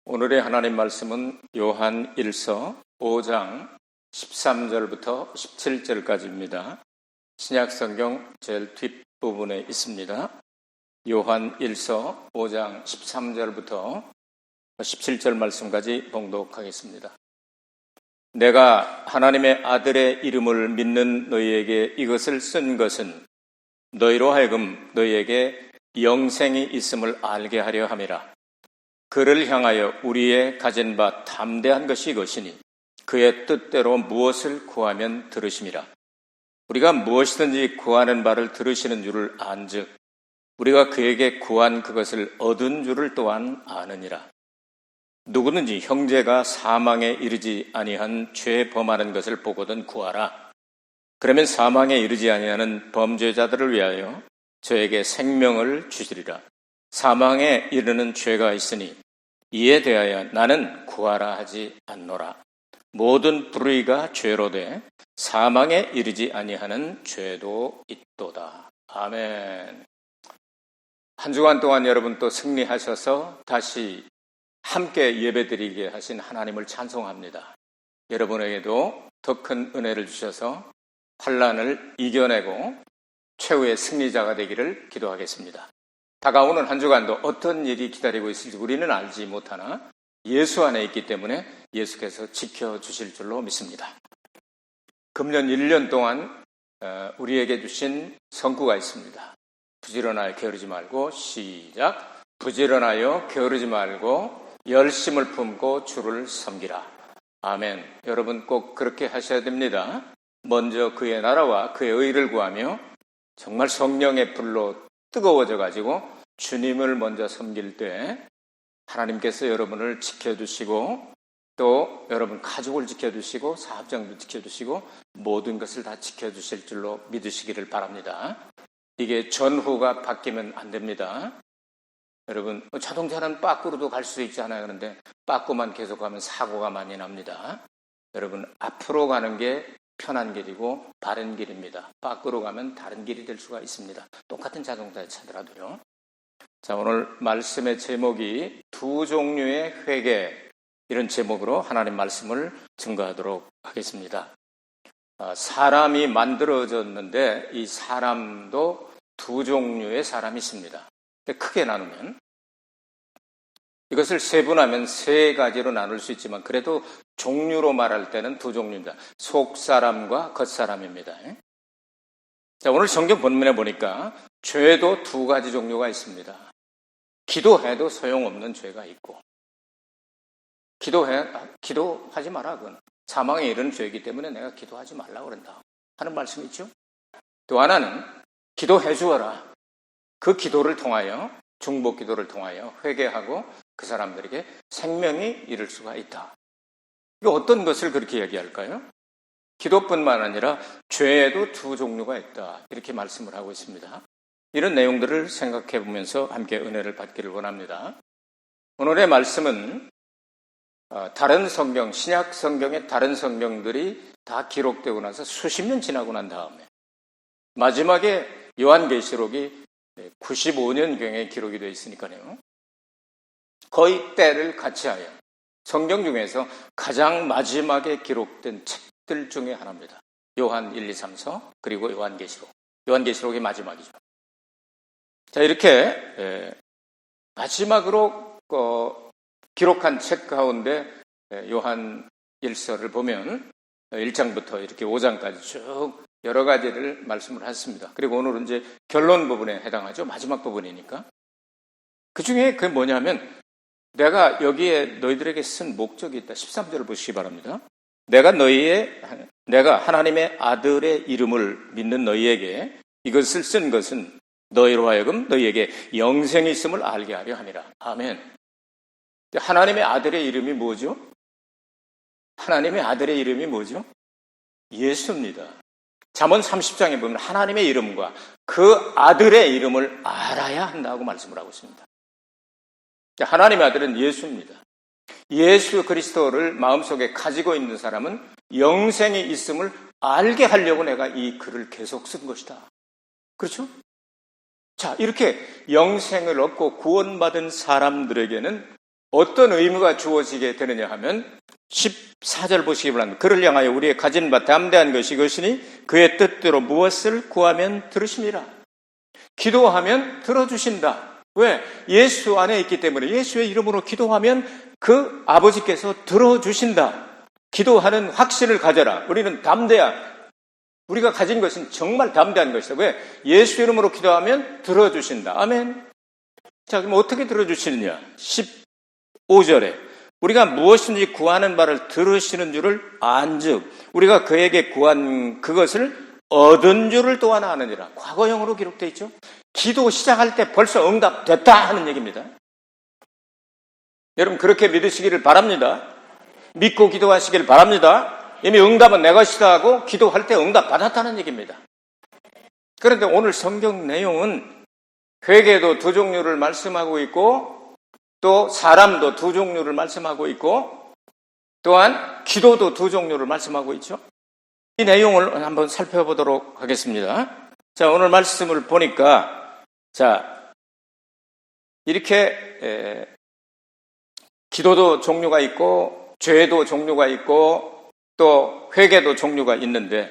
오늘의 하나님 말씀은 요한 1서 5장 13절부터 17절까지입니다. 신약성경 제일 뒷부분에 있습니다. 요한 1서 5장 13절부터 17절 말씀까지 봉독하겠습니다. 내가 하나님의 아들의 이름을 믿는 너희에게 이것을 쓴 것은 너희로 하여금 너희에게 영생이 있음을 알게 하려 함이라. 그를 향하여 우리의 가진 바 담대한 것이 이것이니 그의 뜻대로 무엇을 구하면 들으심이라. 우리가 무엇이든지 구하는 바를 들으시는 줄을 안즉 우리가 그에게 구한 그것을 얻은 줄을 또한 아느니라. 누구든지 형제가 사망에 이르지 아니한 죄 범하는 것을 보거든 구하라. 그러면 사망에 이르지 아니하는 범죄자들을 위하여 저에게 생명을 주시리라. 사망에 이르는 죄가 있으니 이에 대하여 나는 구하라 하지 않노라. 모든 불의가 죄로 돼 사망에 이르지 아니하는 죄도 있도다. 아멘. 한 주간 동안 여러분 또 승리하셔서 다시 함께 예배드리게 하신 하나님을 찬송합니다. 여러분에게도 더 큰 은혜를 주셔서 환난을 이겨내고 최후의 승리자가 되기를 기도하겠습니다. 다가오는 한 주간도 어떤 일이 기다리고 있을지 우리는 알지 못하나 예수 안에 있기 때문에 예수께서 지켜주실 줄로 믿습니다. 금년 1년 동안 우리에게 주신 성구가 있습니다. 부지런하여 게으르지 말고 시작. 부지런하여 게으르지 말고 열심을 품고 주를 섬기라. 아멘. 여러분 꼭 그렇게 하셔야 됩니다. 먼저 그의 나라와 그의 의를 구하며 정말 성령의 불로 뜨거워져 가지고 주님을 먼저 섬길 때 하나님께서 여러분을 지켜주시고 또 여러분 가족을 지켜주시고 사업장도 지켜주시고 모든 것을 다 지켜주실 줄로 믿으시기를 바랍니다. 이게 전후가 바뀌면 안 됩니다. 여러분 자동차는 빠꾸로도 갈 수 있잖아요. 그런데 빠꾸만 계속하면 사고가 많이 납니다. 여러분 앞으로 가는 게 편한 길이고 바른 길입니다. 밖으로 가면 다른 길이 될 수가 있습니다. 똑같은 자동차에 차더라도요. 자, 오늘 말씀의 제목이 두 종류의 회개, 이런 제목으로 하나님 말씀을 증거하도록 하겠습니다. 사람이 만들어졌는데 이 사람도 두 종류의 사람이 있습니다. 크게 나누면 이것을 세분하면 세 가지로 나눌 수 있지만 그래도 종류로 말할 때는 두 종류입니다. 속사람과 겉사람입니다. 자, 오늘 성경 본문에 보니까 죄도 두 가지 종류가 있습니다. 기도해도 소용없는 죄가 있고 기도하지 마라. 그건 사망에 이르는 죄이기 때문에 내가 기도하지 말라고 그런다 하는 말씀이 있죠. 또 하나는 기도해 주어라. 그 기도를 통하여 중보 기도를 통하여 회개하고 그 사람들에게 생명이 이를 수가 있다. 이거 어떤 것을 그렇게 얘기할까요? 기도뿐만 아니라 죄에도 두 종류가 있다. 이렇게 말씀을 하고 있습니다. 이런 내용들을 생각해 보면서 함께 은혜를 받기를 원합니다. 오늘의 말씀은 다른 성경, 신약 성경의 다른 성경들이 다 기록되고 나서 수십 년 지나고 난 다음에 마지막에 요한계시록이 95년경에 기록이 되어 있으니까요. 거의 때를 같이하여 성경 중에서 가장 마지막에 기록된 책들 중에 하나입니다. 요한 1, 2, 3서 그리고 요한계시록. 요한계시록이 마지막이죠. 자, 이렇게 마지막으로 기록한 책 가운데 요한 1서를 보면 1장부터 이렇게 5장까지 쭉 여러 가지를 말씀을 했습니다. 그리고 오늘은 이제 결론 부분에 해당하죠. 마지막 부분이니까. 그 중에 그게 뭐냐면 내가 여기에 너희들에게 쓴 목적이 있다. 13절을 보시기 바랍니다. 내가 하나님의 아들의 이름을 믿는 너희에게 이것을 쓴 것은 너희로 하여금 너희에게 영생이 있음을 알게 하려 함이라. 아멘. 하나님의 아들의 이름이 뭐죠? 하나님의 아들의 이름이 뭐죠? 예수입니다. 잠언 30장에 보면 하나님의 이름과 그 아들의 이름을 알아야 한다고 말씀을 하고 있습니다. 하나님의 아들은 예수입니다. 예수 그리스도를 마음속에 가지고 있는 사람은 영생이 있음을 알게 하려고 내가 이 글을 계속 쓴 것이다. 그렇죠? 자, 이렇게 영생을 얻고 구원받은 사람들에게는 어떤 의무가 주어지게 되느냐 하면 14절 보시기 바랍니다. 그를 향하여 우리의 가진 바 담대한 것이 이것이니 그의 뜻대로 무엇을 구하면 들으심이라. 기도하면 들어주신다. 왜? 예수 안에 있기 때문에 예수의 이름으로 기도하면 그 아버지께서 들어주신다. 기도하는 확신을 가져라. 우리는 담대한, 우리가 가진 것은 정말 담대한 것이다. 왜? 예수 이름으로 기도하면 들어주신다. 아멘. 자, 그럼 어떻게 들어주시느냐? 15절에 우리가 무엇인지 구하는 바를 들으시는 줄을 안즉 우리가 그에게 구한 그것을 얻은 줄을 또한 아느니라. 과거형으로 기록되어 있죠. 기도 시작할 때 벌써 응답됐다 하는 얘기입니다. 여러분 그렇게 믿으시기를 바랍니다. 믿고 기도하시기를 바랍니다. 이미 응답은 내 것이다 하고 기도할 때 응답 받았다는 얘기입니다. 그런데 오늘 성경 내용은 회개도 두 종류를 말씀하고 있고 또 사람도 두 종류를 말씀하고 있고 또한 기도도 두 종류를 말씀하고 있죠. 이 내용을 한번 살펴보도록 하겠습니다. 자, 오늘 말씀을 보니까 자, 이렇게 기도도 종류가 있고 죄도 종류가 있고 또 회개도 종류가 있는데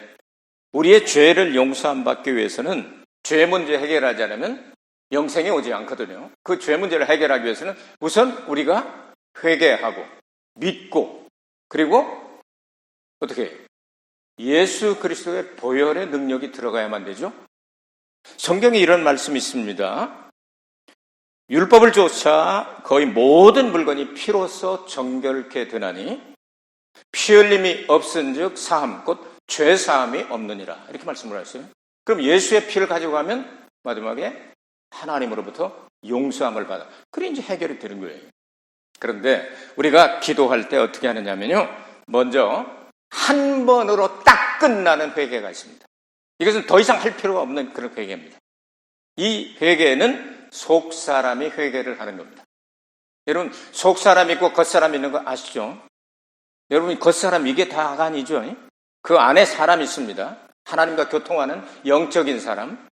우리의 죄를 용서함 받기 위해서는 죄 문제 해결하지 않으면 영생이 오지 않거든요. 그 죄 문제를 해결하기 위해서는 우선 우리가 회개하고 믿고 그리고 어떻게 해요? 예수 그리스도의 보혈의 능력이 들어가야만 되죠. 성경에 이런 말씀이 있습니다. 율법을 쫓아 거의 모든 물건이 피로써 정결케 되나니 피 흘림이 없은즉 사함 곧 죄사함이 없느니라. 이렇게 말씀을 하셨어요. 그럼 예수의 피를 가지고 가면 마지막에 하나님으로부터 용서함을 받아. 그래 이제 해결이 되는 거예요. 그런데 우리가 기도할 때 어떻게 하느냐면요. 먼저 한 번으로 딱 끝나는 회개가 있습니다. 이것은 더 이상 할 필요가 없는 그런 회개입니다. 이 회개는 속사람이 회개를 하는 겁니다. 여러분 속사람 있고 겉사람 있는 거 아시죠? 여러분 겉사람 이게 다가 아니죠? 그 안에 사람이 있습니다. 하나님과 교통하는 영적인 사람.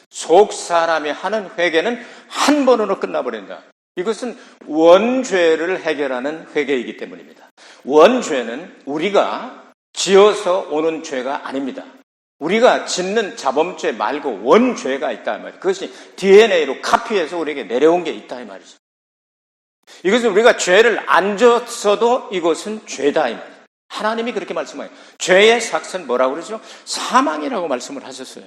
속사람이 하는 회개는 한 번으로 끝나버린다. 이것은 원죄를 해결하는 회개이기 때문입니다. 원죄는 우리가 지어서 오는 죄가 아닙니다. 우리가 짓는 자범죄 말고 원죄가 있다 이 말이에요. 그것이 DNA로 카피해서 우리에게 내려온 게 있다 이 말이죠. 이것은 우리가 죄를 안 졌어도 이것은 죄다 이 말이에요. 하나님이 그렇게 말씀해요. 죄의 삭은 뭐라고 그러죠? 사망이라고 말씀을 하셨어요.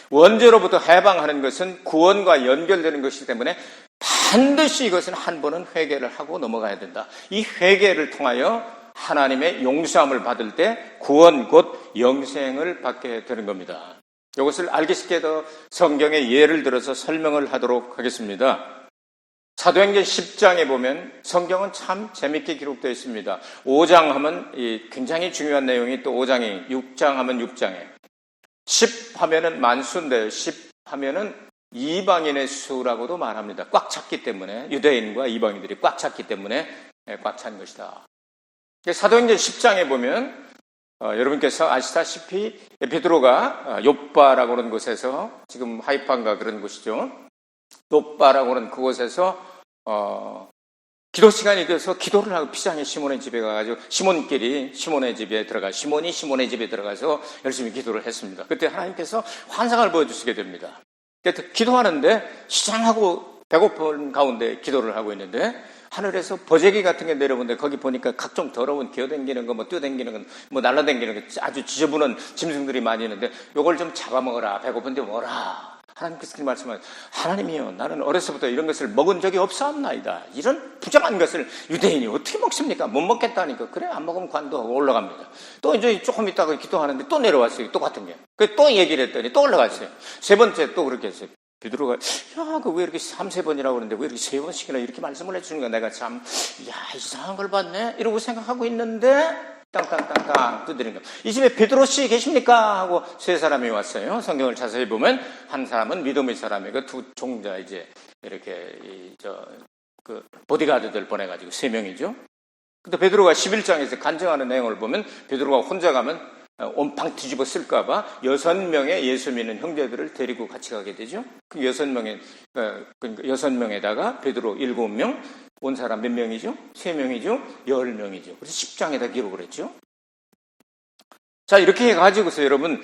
원죄로부터 해방하는 것은 구원과 연결되는 것이기 때문에 반드시 이것은 한 번은 회개를 하고 넘어가야 된다. 이 회개를 통하여 하나님의 용서함을 받을 때 구원 곧 영생을 받게 되는 겁니다. 이것을 알기 쉽게 더 성경의 예를 들어서 설명을 하도록 하겠습니다. 사도행전 10장에 보면 성경은 참 재밌게 기록되어 있습니다. 5장 하면 굉장히 중요한 내용이 또 5장이 6장 하면 6장에 10 하면은 만수인데 10 하면은 이방인의 수라고도 말합니다. 꽉 찼기 때문에 유대인과 이방인들이 꽉 찼기 때문에 꽉 찬 것이다. 사도행전 10장에 보면 여러분께서 아시다시피 베드로가 욥바라고 하는 곳에서 지금 하이판가 그런 곳이죠. 욥바라고 하는 그곳에서 기도 시간이 돼서 기도를 하고 피장의 시몬의 집에 가가지고 시몬끼리 시몬의 집에 들어가 시몬이 시몬의 집에 들어가서 열심히 기도를 했습니다. 그때 하나님께서 환상을 보여주시게 됩니다. 그래서 기도하는데 시장하고 배고픈 가운데 기도를 하고 있는데 하늘에서 버제기 같은 게 내려오는데 거기 보니까 각종 더러운 기어다니는 거, 뭐 뛰어다니는 거, 뭐 날아다니는 거 아주 지저분한 짐승들이 많이 있는데 요걸 좀 잡아먹어라. 배고픈데 뭐라. 하나님께서 말씀하세요. 하나님이요, 나는 어려서부터 이런 것을 먹은 적이 없사옵나이다. 이런 부정한 것을 유대인이 어떻게 먹습니까? 못 먹겠다니까. 그래, 안 먹으면 관도하고 올라갑니다. 또 이제 조금 있다가 기도하는데 또 내려왔어요. 똑같은 게. 또 얘기를 했더니 또 올라갔어요. 세 번째 또 그렇게 했어요. 베드로가 그 왜 이렇게 3-4번이라고 그러는데 왜 이렇게 3번씩이나 이렇게 말씀을 해주는 거야. 내가 참 이상한 걸 봤네 이러고 생각하고 있는데 땅땅땅땅 두드리는 거. 이 집에 베드로 씨 계십니까? 하고 세 사람이 왔어요. 성경을 자세히 보면 한 사람은 믿음의 사람이고 두 종자 이제 이렇게 그 보디가드들 보내가지고 3명이죠. 근데 베드로가 11장에서 간증하는 내용을 보면 베드로가 혼자 가면 온팡 뒤집어 쓸까봐 6명의 예수 믿는 형제들을 데리고 같이 가게 되죠. 그 6명에다가 베드로 7명, 온 사람 몇 명이죠? 3명이죠? 10명이죠. 그래서 10장에다 기록을 했죠. 자, 이렇게 해가지고서 여러분,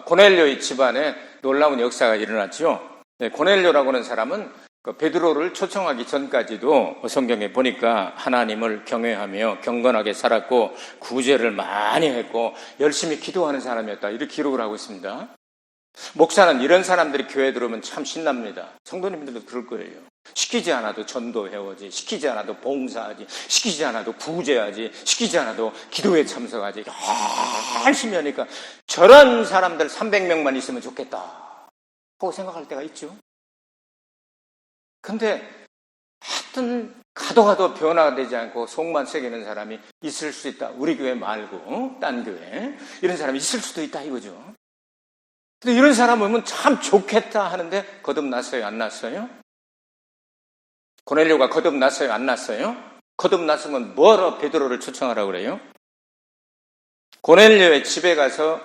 고넬료의 집안에 놀라운 역사가 일어났죠. 네, 고넬료라고 하는 사람은 베드로를 초청하기 전까지도 성경에 보니까 하나님을 경외하며 경건하게 살았고 구제를 많이 했고 열심히 기도하는 사람이었다. 이렇게 기록을 하고 있습니다. 목사는 이런 사람들이 교회에 들어오면 참 신납니다. 성도님들도 그럴 거예요. 시키지 않아도 전도해오지, 시키지 않아도 봉사하지, 시키지 않아도 구제하지, 시키지 않아도 기도에 참석하지. 열심히 하니까 저런 사람들 300명만 있으면 좋겠다 하고 생각할 때가 있죠. 근데 하여튼 가도 변화가 되지 않고 속만 새기는 사람이 있을 수 있다. 우리 교회 말고 딴 교회 이런 사람이 있을 수도 있다 이거죠. 근데 이런 사람 보면 참 좋겠다 하는데 거듭났어요? 안 났어요? 고넬료가 거듭났어요? 안 났어요? 거듭났으면 뭐하러 베드로를 초청하라고 그래요? 고넬료의 집에 가서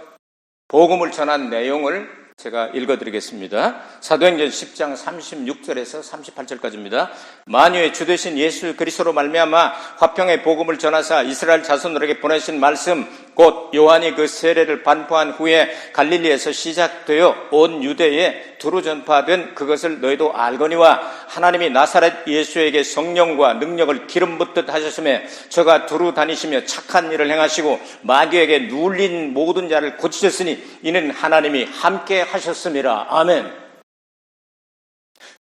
복음을 전한 내용을 제가 읽어드리겠습니다. 사도행전 10장 36절에서 38절까지입니다. 만유의 주 되신 예수 그리스도로 말미암아 화평의 복음을 전하사 이스라엘 자손들에게 보내신 말씀 곧 요한이 그 세례를 반포한 후에 갈릴리에서 시작되어 온 유대에 두루 전파된 그것을 너희도 알거니와 하나님이 나사렛 예수에게 성령과 능력을 기름 붓듯 하셨으며 저가 두루 다니시며 착한 일을 행하시고 마귀에게 눌린 모든 자를 고치셨으니 이는 하나님이 함께 하셨음이라. 아멘.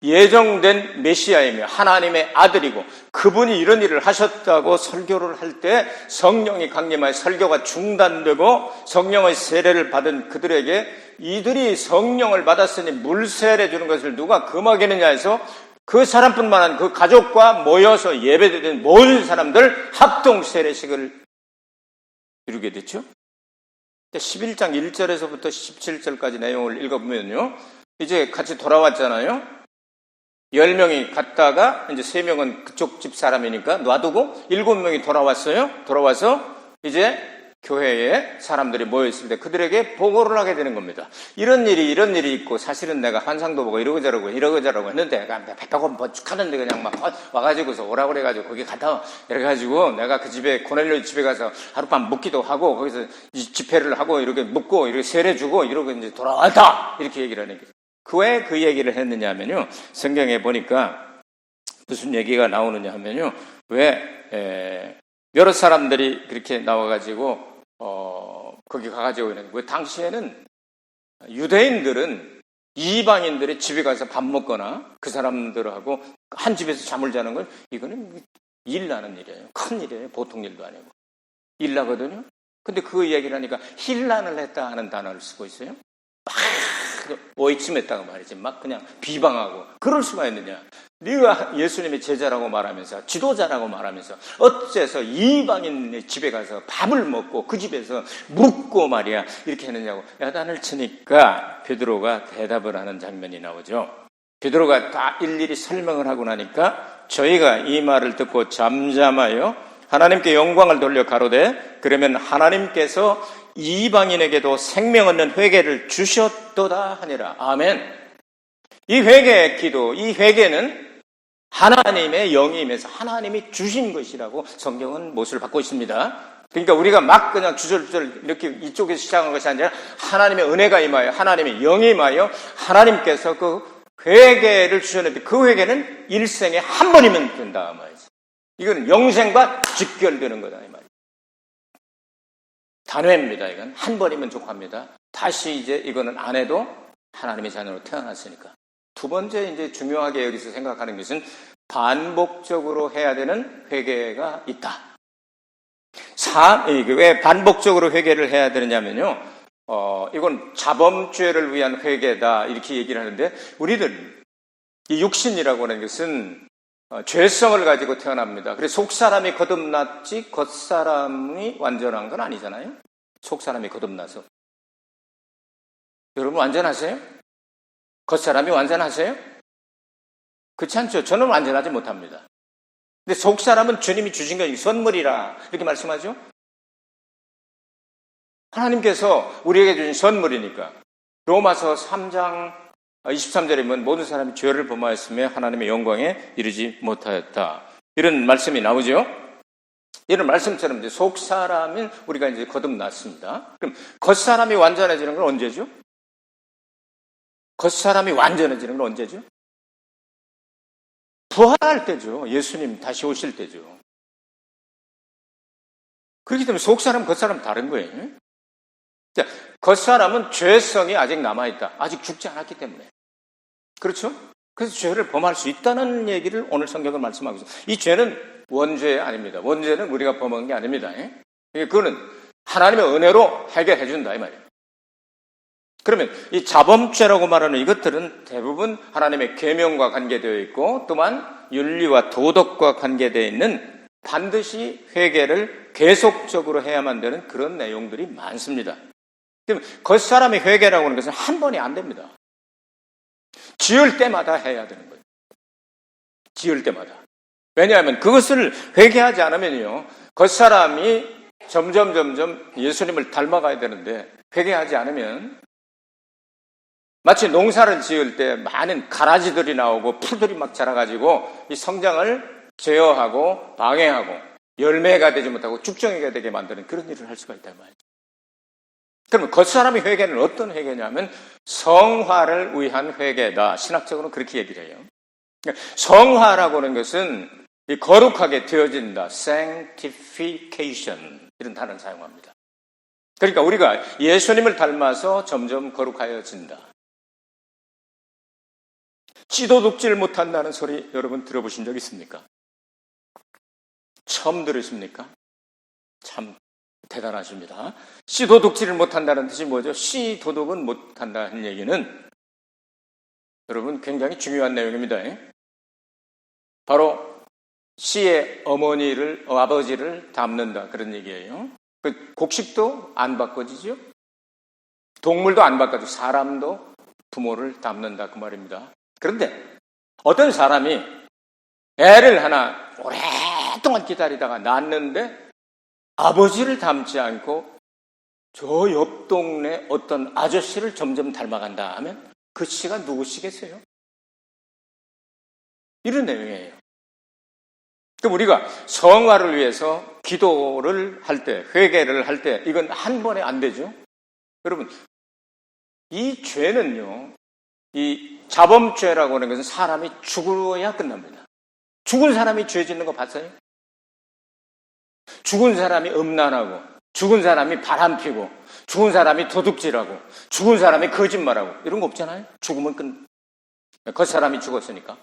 예정된 메시아이며 하나님의 아들이고 그분이 이런 일을 하셨다고 설교를 할 때 성령이 강림하여 설교가 중단되고 성령의 세례를 받은 그들에게 이들이 성령을 받았으니 물세례 주는 것을 누가 금하겠느냐 해서 그 사람뿐만 아니라 그 가족과 모여서 예배드리는 모든 사람들 합동 세례식을 이루게 됐죠. 11장 1절에서부터 17절까지 내용을 읽어보면요. 이제 같이 돌아왔잖아요. 10명이 갔다가 이제 3명은 그쪽 집 사람이니까 놔두고 7명이 돌아왔어요. 돌아와서 이제 교회에 사람들이 모여있을 때 그들에게 보고를 하게 되는 겁니다. 이런 일이 있고 사실은 내가 환상도 보고 이러고저러고 했는데 내가 배타고 뭐 축하는데 그냥 막 와가지고서 오라고 그래가지고 거기 갔다 이래가지고 내가 그 집에 고넬료 집에 가서 하룻밤 묵기도 하고 거기서 집회를 하고 이렇게 묵고 이렇게 세례 주고 이러고 이제 돌아왔다 이렇게 얘기를 하는 거죠. 왜 그 얘기를 했느냐 하면요. 성경에 보니까 무슨 얘기가 나오느냐 하면요. 왜 여러 사람들이 그렇게 나와가지고 거기 가가지고 있는 왜 당시에는 유대인들은 이방인들의 집에 가서 밥 먹거나 그 사람들하고 한 집에서 잠을 자는 건 이거는 일 나는 일이에요. 큰 일이에요. 보통 일도 아니고 일 나거든요. 근데 그 얘기를 하니까 힐난을 했다 하는 단어를 쓰고 있어요. 막 오이침했다고 말이지 막 그냥 비방하고 그럴 수가 있느냐. 네가 예수님의 제자라고 말하면서 지도자라고 말하면서 어째서 이방인의 집에 가서 밥을 먹고 그 집에서 묵고 말이야 이렇게 했느냐고 야단을 치니까 베드로가 대답을 하는 장면이 나오죠. 베드로가 다 일일이 설명을 하고 나니까 저희가 이 말을 듣고 잠잠하여 하나님께 영광을 돌려 가로되 그러면 하나님께서 이방인에게도 생명 얻는 회개를 주셨도다 하니라. 아멘. 이 회개의 기도, 이 회개는 하나님의 영이 임해서 하나님이 주신 것이라고 성경은 못을 받고 있습니다. 그러니까 우리가 막 그냥 주절주절 이렇게 이쪽에서 시작한 것이 아니라 하나님의 은혜가 임하여 하나님의 영이 임하여 하나님께서 그 회개를 주셨는데 그 회개는 일생에 한 번이면 된다 말이지. 이건 영생과 직결되는 거다 이 말이에요. 단회입니다. 이건 한 번이면 족합니다. 다시 이제 이거는 안 해도 하나님의 자녀로 태어났으니까. 두 번째 이제 중요하게 여기서 생각하는 것은 반복적으로 해야 되는 회개가 있다. 왜 반복적으로 회개를 해야 되느냐면요. 이건 자범죄를 위한 회개다 이렇게 얘기를 하는데 우리들 이 육신이라고 하는 것은 죄성을 가지고 태어납니다. 그래서 속사람이 거듭났지 겉사람이 완전한 건 아니잖아요. 속사람이 거듭나서. 여러분 완전하세요? 겉사람이 완전하세요? 그렇지 않죠? 저는 완전하지 못합니다. 근데 속사람은 주님이 주신 게 선물이라 이렇게 말씀하죠. 하나님께서 우리에게 주신 선물이니까. 로마서 3장 23절에 보면 모든 사람이 죄를 범하였으며 하나님의 영광에 이르지 못하였다. 이런 말씀이 나오죠. 이런 말씀처럼 이제 속 사람은 우리가 이제 거듭났습니다. 그럼 겉 사람이 완전해지는 건 언제죠? 겉 사람이 완전해지는 건 언제죠? 부활할 때죠. 예수님 다시 오실 때죠. 그렇기 때문에 속 사람, 겉 사람 다른 거예요. 자, 겉 사람은 죄성이 아직 남아있다. 아직 죽지 않았기 때문에. 그렇죠? 그래서 죄를 범할 수 있다는 얘기를 오늘 성경은 말씀하고 있습니다. 이 죄는 원죄 아닙니다. 원죄는 우리가 범한 게 아닙니다. 그거는 하나님의 은혜로 해결해 준다 이 말이에요. 그러면 이 자범죄라고 말하는 이것들은 대부분 하나님의 계명과 관계되어 있고 또한 윤리와 도덕과 관계되어 있는 반드시 회개를 계속적으로 해야만 되는 그런 내용들이 많습니다. 그럼 겉사람의 회개라고 하는 것은 한 번이 안 됩니다. 지을 때마다 해야 되는 거예요. 지을 때마다. 왜냐하면 그것을 회개하지 않으면요, 겉사람이 점점 예수님을 닮아가야 되는데 회개하지 않으면 마치 농사를 지을 때 많은 가라지들이 나오고 풀들이 막 자라가지고 이 성장을 제어하고 방해하고 열매가 되지 못하고 죽정이가 되게 만드는 그런 일을 할 수가 있단 말이죠. 그러면 겉사람의 회개는 어떤 회개냐면 성화를 위한 회개다. 신학적으로는 그렇게 얘기를 해요. 성화라고 하는 것은 거룩하게 되어진다. sanctification 이런 단어를 사용합니다. 그러니까 우리가 예수님을 닮아서 점점 거룩하여진다. 씨도 둑질 못한다는 소리 여러분 들어보신 적 있습니까? 처음 들으십니까? 참 대단하십니다. 씨 도둑질을 못한다는 뜻이 뭐죠? 씨 도둑은 못한다는 얘기는 여러분 굉장히 중요한 내용입니다. 바로 씨의 아버지를 닮는다 그런 얘기예요. 그 곡식도 안 바꿔지죠? 동물도 안 바꿔지고 사람도 부모를 닮는다 그 말입니다. 그런데 어떤 사람이 애를 하나 오랫동안 기다리다가 낳았는데 아버지를 닮지 않고 저 옆 동네 어떤 아저씨를 점점 닮아간다 하면 그 씨가 누구시겠어요? 이런 내용이에요. 그럼 우리가 성화를 위해서 기도를 할 때, 회개를 할 때 이건 한 번에 안 되죠. 여러분, 이 죄는요, 이 자범죄라고 하는 것은 사람이 죽어야 끝납니다. 죽은 사람이 죄 짓는 거 봤어요? 죽은 사람이 음란하고, 죽은 사람이 바람피고, 죽은 사람이 도둑질하고, 죽은 사람이 거짓말하고 이런 거 없잖아요. 죽으면 겉사람이 죽었으니까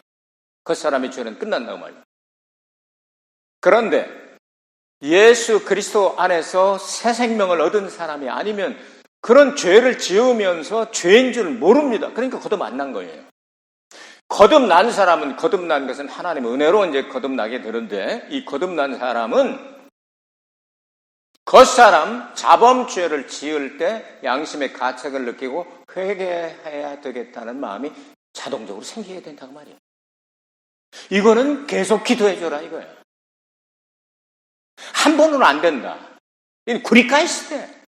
겉사람의 죄는 끝난다고 말이에요. 그런데 예수 그리스도 안에서 새 생명을 얻은 사람이 아니면 그런 죄를 지으면서 죄인 줄 모릅니다. 그러니까 거듭 안 난 거예요. 거듭난 사람은 거듭난 것은 하나님의 은혜로 이제 거듭나게 되는데 이 거듭난 사람은 겉사람 자범죄를 지을 때 양심의 가책을 느끼고 회개해야 되겠다는 마음이 자동적으로 생기게 된다고 말이에요. 이거는 계속 기도해줘라 이거예요. 한 번으로 안 된다. 이건 구리까이시대.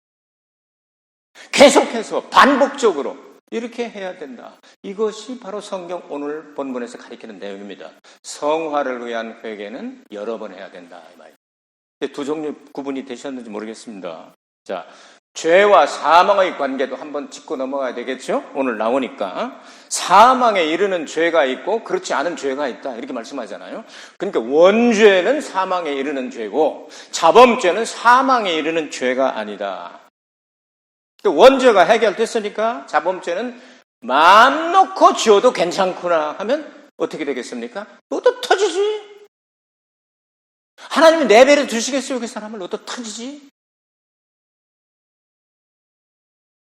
계속해서 반복적으로 이렇게 해야 된다. 이것이 바로 성경 오늘 본문에서 가리키는 내용입니다. 성화를 위한 회개는 여러 번 해야 된다 이 말이에요. 두 종류 구분이 되셨는지 모르겠습니다. 자, 죄와 사망의 관계도 한번 짚고 넘어가야 되겠죠? 오늘 나오니까 사망에 이르는 죄가 있고 그렇지 않은 죄가 있다 이렇게 말씀하잖아요. 그러니까 원죄는 사망에 이르는 죄고 자범죄는 사망에 이르는 죄가 아니다. 원죄가 해결됐으니까 자범죄는 마음 놓고 지어도 괜찮구나 하면 어떻게 되겠습니까? 너도 터지지. 하나님이 내버려 두시겠어요? 그 사람을 너도 터지지.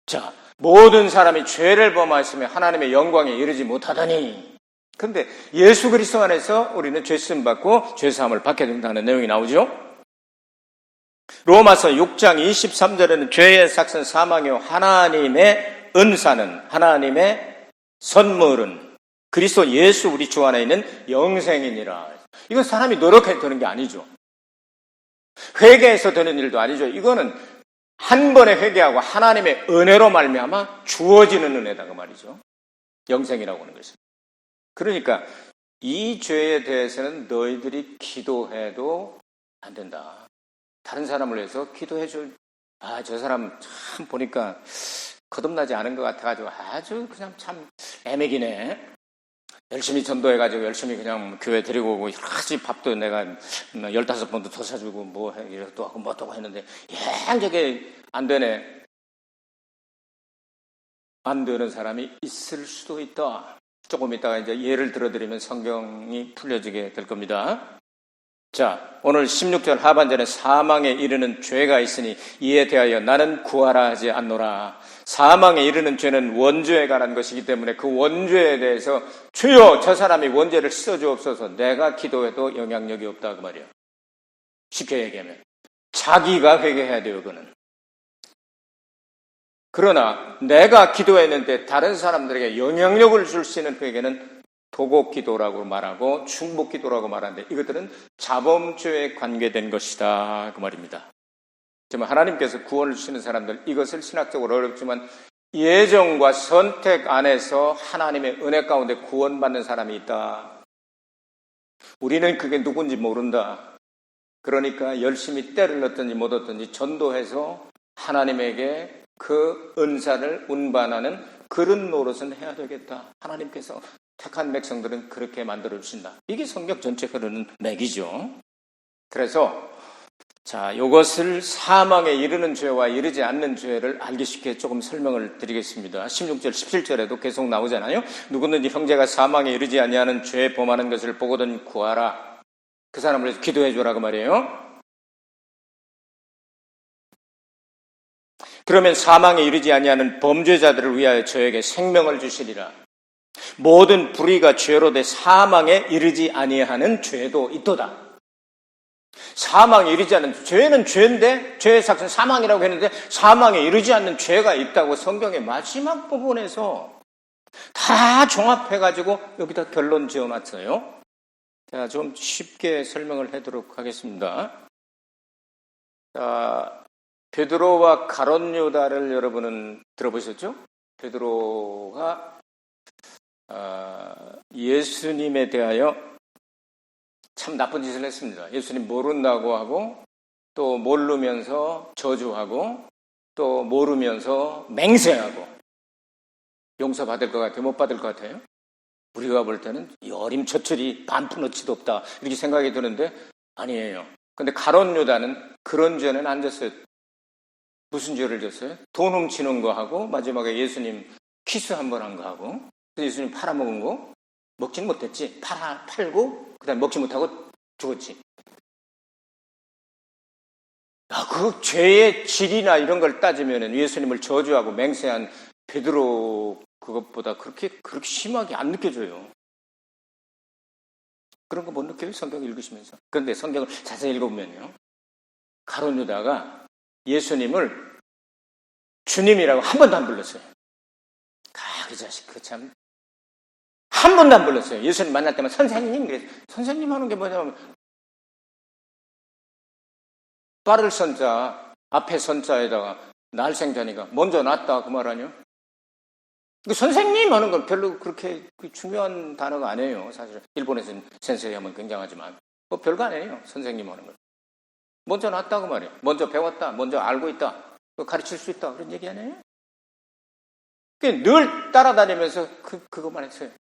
자, 모든 사람이 죄를 범하였으며 하나님의 영광에 이르지 못하다니. 그런데 예수 그리스도 안에서 우리는 죄쓰임 받고 죄사함을 받게 된다는 내용이 나오죠. 로마서 6장 23절에는 죄의 삭은 사망이요 하나님의 은사는 하나님의 선물은 그리스도 예수 우리 주 안에 있는 영생이니라. 이건 사람이 노력해서 되는 게 아니죠. 회개해서 되는 일도 아니죠. 이거는 한 번에 회개하고 하나님의 은혜로 말미암아 주어지는 은혜다가 말이죠. 영생이라고 하는 것은. 그러니까 이 죄에 대해서는 너희들이 기도해도 안 된다. 다른 사람을 위해서 기도해줄, 저 사람 참 보니까 거듭나지 않은 것 같아가지고 아주 그냥 참 애매기네. 열심히 전도해가지고 열심히 그냥 교회 데리고 오고 여러 가지 밥도 내가 15번도 더 사주고 뭐 이것도 하고 뭐 또 했는데 저게 안 되네. 안 되는 사람이 있을 수도 있다. 조금 이따가 이제 예를 들어드리면 성경이 풀려지게 될 겁니다. 자, 오늘 16절 하반절에 사망에 이르는 죄가 있으니 이에 대하여 나는 구하라 하지 않노라. 사망에 이르는 죄는 원죄에 관한 것이기 때문에 그 원죄에 대해서 주여 저 사람이 원죄를 씻어주옵소서. 내가 기도해도 영향력이 없다 그 말이에요. 쉽게 얘기하면 자기가 회개해야 돼요. 그는. 그러나 내가 기도했는데 다른 사람들에게 영향력을 줄 수 있는 회개는 도곡 기도라고 말하고 충복 기도라고 말하는데 이것들은 자범죄에 관계된 것이다 그 말입니다. 정말 하나님께서 구원을 주시는 사람들 이것을 신학적으로 어렵지만 예정과 선택 안에서 하나님의 은혜 가운데 구원받는 사람이 있다. 우리는 그게 누군지 모른다. 그러니까 열심히 때를 넣든지 못 얻든지 전도해서 하나님에게 그 은사를 운반하는 그런 노릇은 해야 되겠다. 하나님께서 택한 백성들은 그렇게 만들어주신다. 이게 성경 전체 흐르는 맥이죠. 그래서 자, 이것을 사망에 이르는 죄와 이르지 않는 죄를 알기 쉽게 조금 설명을 드리겠습니다. 16절, 17절에도 계속 나오잖아요. 누구든지 형제가 사망에 이르지 아니하는 죄에 범하는 것을 보거든 구하라. 그 사람을 위해서 기도해 주라고 말이에요. 그러면 사망에 이르지 아니하는 범죄자들을 위하여 저에게 생명을 주시리라. 모든 불의가 죄로 돼 사망에 이르지 아니하는 죄도 있도다. 사망에 이르지 않는 죄는 죄인데 죄의 삭은 사망이라고 했는데 사망에 이르지 않는 죄가 있다고 성경의 마지막 부분에서 다 종합해가지고 여기다 결론 지어놨어요. 자, 좀 쉽게 설명을 하도록 하겠습니다. 자, 베드로와 가룟 유다를 여러분은 들어보셨죠? 베드로가 예수님에 대하여 참 나쁜 짓을 했습니다. 예수님 모른다고 하고 또 모르면서 저주하고 또 모르면서 맹세하고 용서받을 것 같아요? 못 받을 것 같아요? 우리가 볼 때는 여림처철이 반푼어치도 없다 이렇게 생각이 드는데 아니에요. 근데 가룟 유다는 그런 죄는 안 졌어요. 무슨 죄를 졌어요? 돈 훔치는 거 하고 마지막에 예수님 키스 한 번 한 거 하고 예수님 팔아먹은 거 먹지는 못했지. 팔고 그 다음에 먹지 못하고 죽었지. 그 죄의 질이나 이런 걸 따지면 예수님을 저주하고 맹세한 베드로 그것보다 그렇게 심하게 안 느껴져요. 그런 거 못 느껴요? 성경 읽으시면서. 그런데 성경을 자세히 읽어보면요. 가룟 유다가 예수님을 주님이라고 한 번도 안 불렀어요. 그 자식 그 참 한 번도 안 불렀어요. 예수님 만날 때만 선생님 그랬어요. 선생님 하는 게 뭐냐면 빠를 선자 앞에 선자에다가 날생자니까 먼저 낫다 그 말 아니에요? 그 선생님 하는 건 별로 그렇게 중요한 단어가 아니에요. 사실 일본에서는 센세이 하면 굉장하지만 뭐 별거 아니에요. 선생님 하는 건 먼저 낫다 그 말이에요. 먼저 배웠다, 먼저 알고 있다, 가르칠 수 있다 그런 얘기 아니에요? 늘 따라다니면서 그것만 했어요.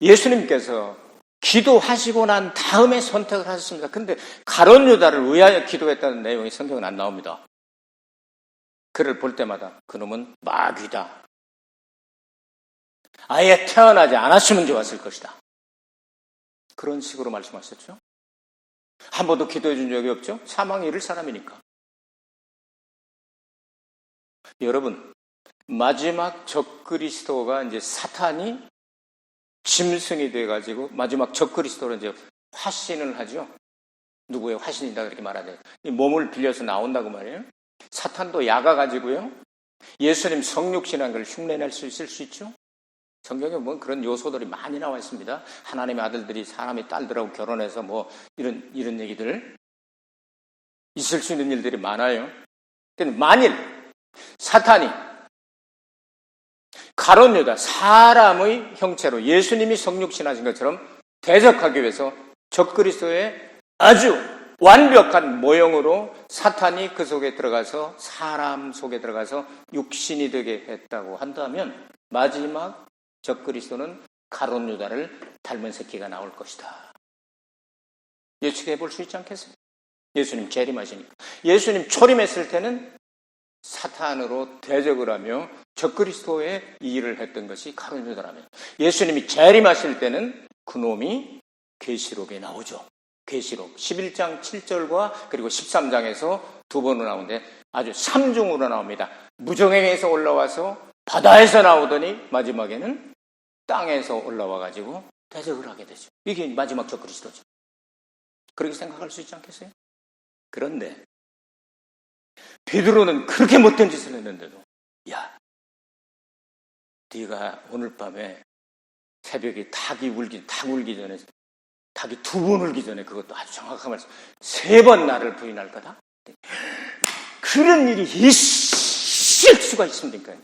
예수님께서 기도하시고 난 다음에 선택을 하셨습니다. 근데 가룟 유다를 위하여 기도했다는 내용이 성경은 안 나옵니다. 그를 볼 때마다 그놈은 마귀다. 아예 태어나지 않았으면 좋았을 것이다. 그런 식으로 말씀하셨죠. 한 번도 기도해 준 적이 없죠. 사망에 이를 사람이니까. 여러분, 마지막 적그리스도가 이제 사탄이 짐승이 돼가지고 마지막 적그리스도로 이제 화신을 하죠. 누구의 화신이다 그렇게 말하죠. 이 몸을 빌려서 나온다고 말이에요. 사탄도 약아가지고요. 예수님 성육신한 걸 흉내낼 수 있을 수 있죠. 성경에 보면 그런 요소들이 많이 나와 있습니다. 하나님의 아들들이 사람의 딸들하고 결혼해서 뭐 이런 얘기들. 있을 수 있는 일들이 많아요. 근데 만일 사탄이 가룟 유다 사람의 형체로 예수님이 성육신하신 것처럼 대적하기 위해서 적그리스도의 아주 완벽한 모형으로 사탄이 그 속에 들어가서 사람 속에 들어가서 육신이 되게 했다고 한다면 마지막 적그리스도는 가룟 유다를 닮은 새끼가 나올 것이다. 예측해 볼 수 있지 않겠어요? 예수님 재림하시니까. 예수님 초림했을 때는 사탄으로 대적을 하며 적그리스도의 이 일을 했던 것이 가룟 유다라면, 예수님이 재림하실 때는 그놈이 계시록에 나오죠. 계시록 11장 7절과 그리고 13장에서 두 번으로 나오는데 아주 삼중으로 나옵니다. 무정행에서 올라와서 바다에서 나오더니 마지막에는 땅에서 올라와 가지고 대적을 하게 되죠. 이게 마지막 적그리스도죠. 그렇게 생각할 수 있지 않겠어요? 그런데 베드로는 그렇게 못된 짓을 했는데도, 야, 네가 오늘 밤에 새벽에 닭 울기 전에, 닭이 두 번 울기 전에, 그것도 아주 정확한 말씀, 3번 나를 부인할 거다. 그런 일이 있을 수가 있습니까?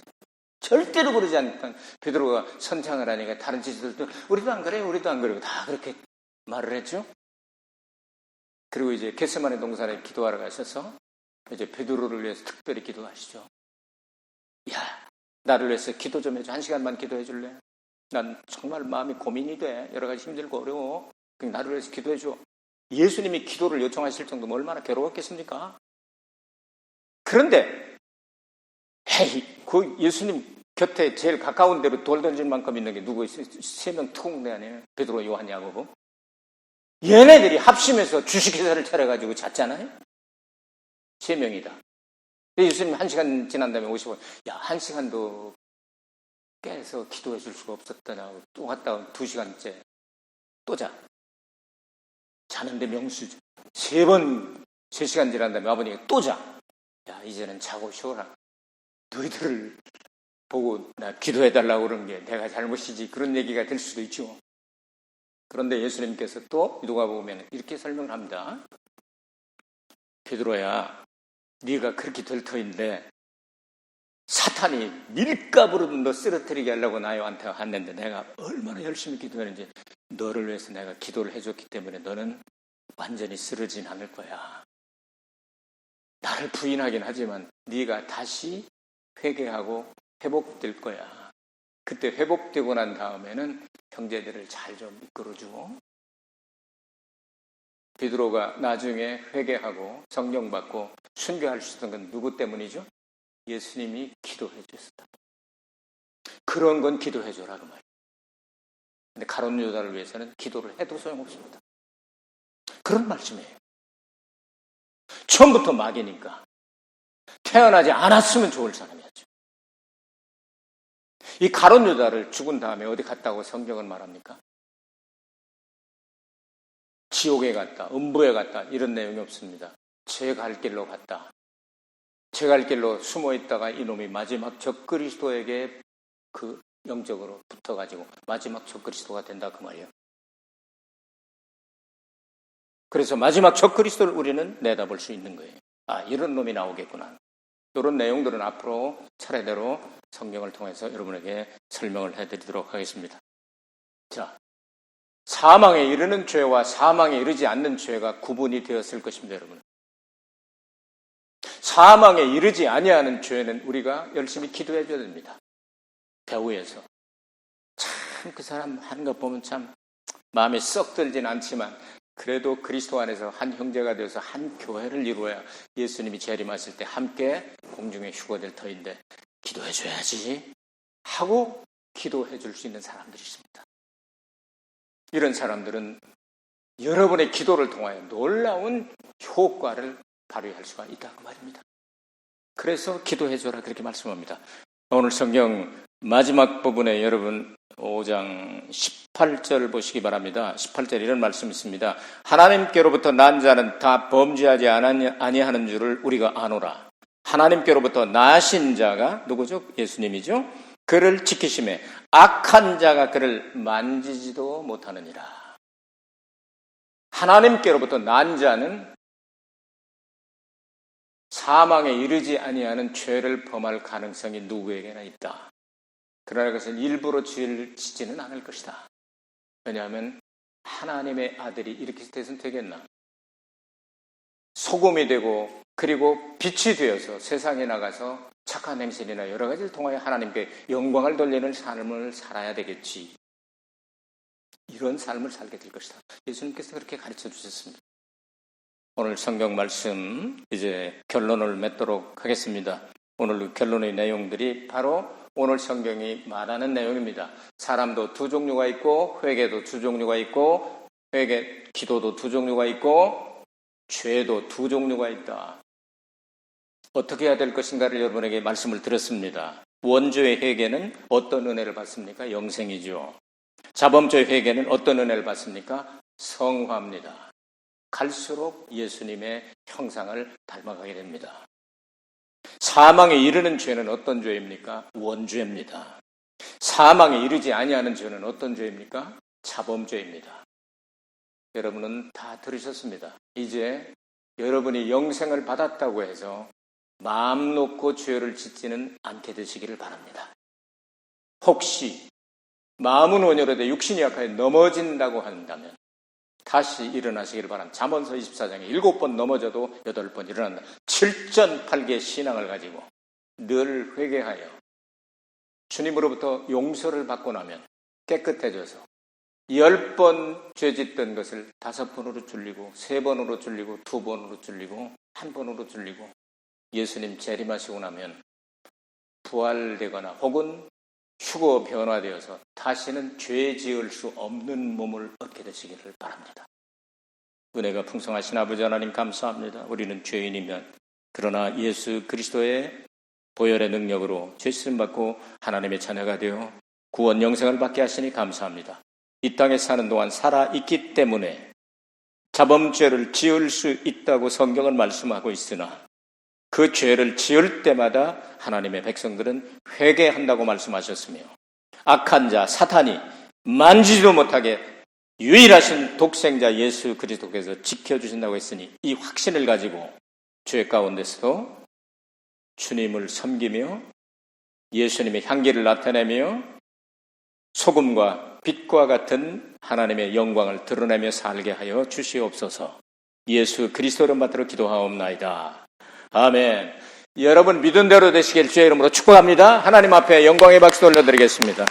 절대로 그러지 않던 베드로가 선창을 하니까 다른 지도들도 우리도 안 그래요, 우리도 안 그래요, 다 그렇게 말을 했죠. 그리고 이제 겟세마네 동산에 기도하러 가셔서 이제 베드로를 위해서 특별히 기도하시죠. 야, 나를 위해서 기도 좀 해줘. 1시간만 기도해 줄래? 난 정말 마음이 고민이 돼. 여러 가지 힘들고 어려워. 나를 위해서 기도해 줘. 예수님이 기도를 요청하실 정도면 얼마나 괴로웠겠습니까? 그런데 헤이, 그 예수님 곁에 제일 가까운 데로 돌 던질 만큼 있는 게 누구 있어요? 3명 특공대 아니에요? 베드로, 요한, 야고보. 얘네들이 합심해서 주식회사를 차려가지고 잤잖아요. 3명이다. 예수님 1시간 지난 다음에 오시고, 야, 1시간도 깨서 기도해 줄 수가 없었다냐고 또 갔다 2시간째 또 자. 자는데 명수죠. 3번 3시간 지난 다음에 아버님이 또 자. 야, 이제는 자고 쉬어라. 너희들을 보고 나 기도해달라고 그런 게 내가 잘못이지. 그런 얘기가 될 수도 있죠. 그런데 예수님께서 또 누가복음에는 이렇게 설명을 합니다. 베드로야, 네가 그렇게 될 터인데 사탄이 밀가부로 너 쓰러뜨리게 하려고 나한테 왔는데 내가 얼마나 열심히 기도했는지, 너를 위해서 내가 기도를 해줬기 때문에 너는 완전히 쓰러지진 않을 거야. 나를 부인하긴 하지만 네가 다시 회개하고 회복될 거야. 그때 회복되고 난 다음에는 형제들을 잘 좀 이끌어주고. 베드로가 나중에 회개하고 성령 받고 순교할 수 있던 건 누구 때문이죠? 예수님이 기도해 주셨다. 그런 건 기도해 줘라 그 말이에요. 근데 가룟 유다를 위해서는 기도를 해도 소용없습니다. 그런 말씀이에요. 처음부터 막이니까 태어나지 않았으면 좋을 사람이었죠. 이 가룟 유다를 죽은 다음에 어디 갔다고 성경은 말합니까? 지옥에 갔다, 음부에 갔다, 이런 내용이 없습니다. 제 갈 길로 갔다. 제 갈 길로 숨어 있다가 이놈이 마지막 적그리스도에게 그 영적으로 붙어가지고 마지막 적그리스도가 된다 그 말이에요. 그래서 마지막 적그리스도를 우리는 내다볼 수 있는 거예요. 아, 이런 놈이 나오겠구나. 이런 내용들은 앞으로 차례대로 성경을 통해서 여러분에게 설명을 해드리도록 하겠습니다. 자, 사망에 이르는 죄와 사망에 이르지 않는 죄가 구분이 되었을 것입니다, 여러분. 사망에 이르지 아니하는 죄는 우리가 열심히 기도해 줘야 됩니다. 배후에서. 참 그 사람 하는 거 보면 참 마음에 썩 들진 않지만 그래도 그리스도 안에서 한 형제가 되어서 한 교회를 이루어야 예수님이 재림하실 때 함께 공중에 휴거될 터인데 기도해 줘야지 하고 기도해 줄 수 있는 사람들이 있습니다. 이런 사람들은 여러분의 기도를 통하여 놀라운 효과를 발휘할 수가 있다 그 말입니다. 그래서 기도해 줘라 그렇게 말씀합니다. 오늘 성경 마지막 부분에 여러분 5장 18절 보시기 바랍니다. 18절 이런 말씀이 있습니다. 하나님께로부터 난 자는 다 범죄하지 아니하는 줄을 우리가 아노라. 하나님께로부터 나신 자가 누구죠? 예수님이죠. 그를 지키심에 악한 자가 그를 만지지도 못하느니라. 하나님께로부터 난 자는 사망에 이르지 아니하는 죄를 범할 가능성이 누구에게나 있다. 그러나 그것은 일부러 죄를 짓지는 않을 것이다. 왜냐하면 하나님의 아들이 이렇게 돼서는 되겠나? 소금이 되고 그리고 빛이 되어서 세상에 나가서 착한 행실이나 여러 가지를 통하여 하나님께 영광을 돌리는 삶을 살아야 되겠지. 이런 삶을 살게 될 것이다. 예수님께서 그렇게 가르쳐 주셨습니다. 오늘 성경 말씀 이제 결론을 맺도록 하겠습니다. 오늘 결론의 내용들이 바로 오늘 성경이 말하는 내용입니다. 사람도 두 종류가 있고 회개도 두 종류가 있고 기도도 두 종류가 있고 죄도 두 종류가 있다. 어떻게 해야 될 것인가를 여러분에게 말씀을 드렸습니다. 원죄의 회개는 어떤 은혜를 받습니까? 영생이죠. 자범죄의 회개는 어떤 은혜를 받습니까? 성화입니다. 갈수록 예수님의 형상을 닮아가게 됩니다. 사망에 이르는 죄는 어떤 죄입니까? 원죄입니다. 사망에 이르지 아니하는 죄는 어떤 죄입니까? 자범죄입니다. 여러분은 다 들으셨습니다. 이제 여러분이 영생을 받았다고 해서 마음 놓고 죄를 짓지는 않게 되시기를 바랍니다. 혹시 마음은 온유로되 육신이 약하여 넘어진다고 한다면 다시 일어나시기를 바랍니다. 잠언서 24장에 7번 넘어져도 8번 일어난다. 7전팔기의 신앙을 가지고 늘 회개하여 주님으로부터 용서를 받고 나면 깨끗해져서 10번 죄짓던 것을 5번으로 줄이고 3번으로 줄이고 2번으로 줄이고 1번으로 줄이고 예수님 재림하시고 나면 부활되거나 혹은 휴거 변화되어서 다시는 죄 지을 수 없는 몸을 얻게 되시기를 바랍니다. 은혜가 풍성하신 아버지 하나님 감사합니다. 우리는 죄인이면 그러나 예수 그리스도의 보혈의 능력으로 죄쓰임 받고 하나님의 자녀가 되어 구원 영생을 받게 하시니 감사합니다. 이 땅에 사는 동안 살아있기 때문에 자범죄를 지을 수 있다고 성경은 말씀하고 있으나 그 죄를 지을 때마다 하나님의 백성들은 회개한다고 말씀하셨으며 악한 자 사탄이 만지지도 못하게 유일하신 독생자 예수 그리스도께서 지켜주신다고 했으니 이 확신을 가지고 죄 가운데서도 주님을 섬기며 예수님의 향기를 나타내며 소금과 빛과 같은 하나님의 영광을 드러내며 살게 하여 주시옵소서. 예수 그리스도를 받들어 기도하옵나이다. 아멘. 여러분 믿은 대로 되시길 주의 이름으로 축복합니다. 하나님 앞에 영광의 박수 올려드리겠습니다.